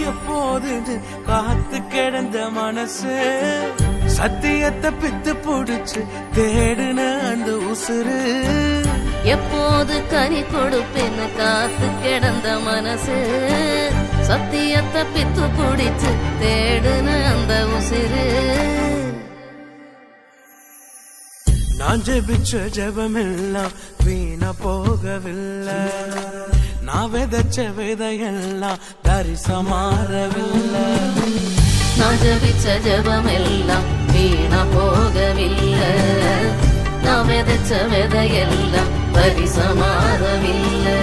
எப்போது காத்து கிடந்த மனசு சத்தியத்தை பித்து புடிச்சு தேடுன அந்த உசுறு எப்போது கனி கொடுப்பேன்னு காத்து கிடந்த மனசு சத்தியத்தை பித்து புடிச்சு தேடுன அந்த உசுறு நான் ஜெபிச்ச ஜெபமெல்லாம் வீணா போகவில்லை நான் விதைச்ச விதையெல்லாம் தரிசமாறவில்லை நான் ஜெபிச்ச ஜெபமெல்லாம் வீணா போகவில்லை நான் விதைச்ச விதையெல்லாம் பரிசமாறவில்லை